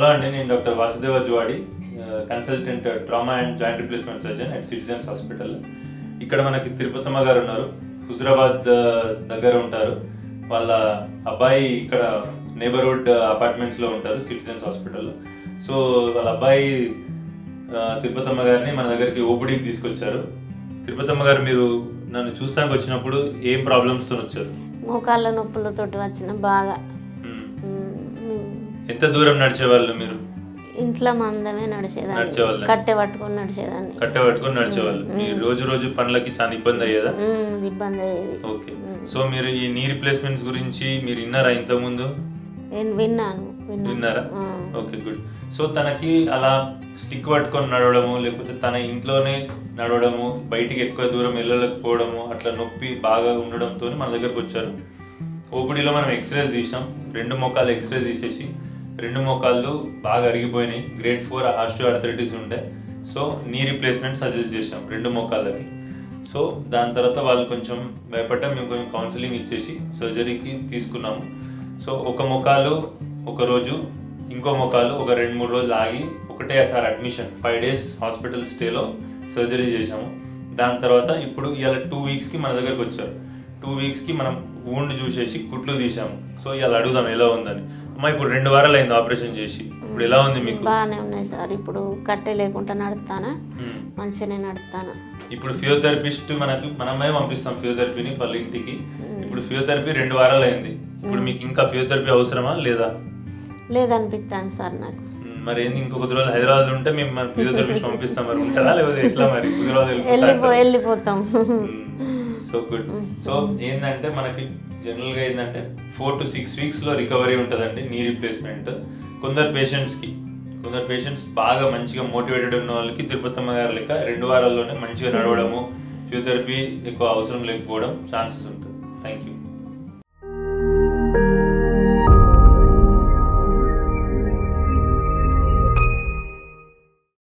Hello అండి, నేను doctor Vasudeva Juvadi, consultant trauma and joint replacement surgeon at citizens hospital. ఇక్కడ మనకి తిరుపతమ్మ గారు ఉన్నారు, హుజరాబాద్ దగ్గర ఉంటారు. వాళ్ళ అబ్బాయి ఇక్కడ నేబర్హుడ్ అపార్ట్మెంట్స్లో ఉంటారు సిటిజన్స్ హాస్పిటల్లో. సో వాళ్ళ అబ్బాయి తిరుపతమ్మ గారిని మన దగ్గరికి ఓపీడీకి తీసుకొచ్చారు. తిరుపతమ్మ గారు, మీరు నన్ను చూస్తానికి వచ్చినప్పుడు ఏం ప్రాబ్లమ్స్తో వచ్చారు? మోకాళ్ళ నొప్పులతోటి వచ్చిన బాగా. ఎంత దూరం నడిచేవాళ్ళు మీరు? ఇంట్లో మందమే నడిచేదాన్ని, కట్టె పట్టుకొని నడిచేవాళ్ళు. మీరు రోజు రోజు పనులకి చాలా ఇబ్బంది అయ్యేదా? ఇబ్బంది అయ్యేది. ఓకే. సో మీరు ఈ నీ రిప్లేస్మెంట్స్ గురించి మీరు విన్నారా ఇంతకుముందు? విన్నారా? Okay, good. సో తనకి అలా స్టిక్ పట్టుకొని నడవడము, లేకపోతే తన ఇంట్లోనే నడవడము, బయటికి ఎక్కువ దూరం వెళ్ళలేకపోవడము, అట్లా నొప్పి బాగా ఉండడంతో మన దగ్గరకు వచ్చారు. ఓపీడీలో మనం ఎక్స్రేస్ తీసాం, 2 మోకాలు ఎక్స్రే తీసేసి 2 మోకాళ్ళు బాగా అరిగిపోయినాయి, గ్రేడ్ 4 ఆస్టియోఆర్థరైటిస్ ఉండే. సో నీ రిప్లేస్మెంట్ సజెస్ట్ చేసాం 2 మోకాళ్ళకి. సో దాని తర్వాత వాళ్ళు కొంచెం భయపడ్డా, మేము కొంచెం కౌన్సిలింగ్ ఇచ్చేసి సర్జరీకి తీసుకున్నాము. సో ఒక మోకాలు ఒక రోజు, ఇంకో మోకాలు ఒక 2-3 రోజులు ఆగి ఒకటేసారి అడ్మిషన్ 5 days హాస్పిటల్ స్టేలో సర్జరీ చేసాము. దాని తర్వాత ఇప్పుడు ఇవాళ 2 weeksకి మన దగ్గరకు వచ్చారు. 2 weeksకి మనం వూండ్ చూసేసి కుట్లు తీసాము. సో ఇవాళ అడుగుదాం ఎలా ఉందని. అమ్మా, ఇప్పుడు 2 వారాలు అయింది ఆపరేషన్ చేసి, ఇప్పుడు ఎలా ఉంది మీకు? బాగానే ఉన్నాయి సార్, ఇప్పుడు కట్టె లేకుండా నడుస్తానా, మంచిగానే నడుస్తానా. ఇప్పుడు ఫిజియోథెరపిస్ట్ మనమే పంపిస్తాం ఫిజియోథెరపీని వాళ్ళ ఇంటికి. ఇప్పుడు ఫిజియోథెరపీ 2 వారాలు అయింది. ఇప్పుడు మీకు ఇంకా ఫిజియోథెరపీ అవసరమా లేదా? లేదనిపిస్తాను సార్ నాకు. మరి ఏంది, ఇంకొక రోజు హైదరాబాద్ ఉంటే మేము మన ఫిజియోథెరపిస్ట్ పంపిస్తాం, మరి ఉంటారా లేకపోతే ఎట్లా? మరి వెళ్ళిపోతాం. So good. సో ఏంటంటే మనకి జనరల్గా ఏంటంటే 4 to 6 weeksలో రికవరీ ఉంటుందండి నీ రిప్లేస్మెంట్. కొందరు పేషెంట్స్ బాగా మంచిగా మోటివేటెడ్ ఉన్న వాళ్ళకి తిరుపతమ్మ గారి లెక్క 2 వారాల్లోనే మంచిగా నడవడము, ఫిజియోథెరపీ ఎక్కువ అవసరం లేకపోవడం ఛాన్సెస్ ఉంటుంది. Thank you.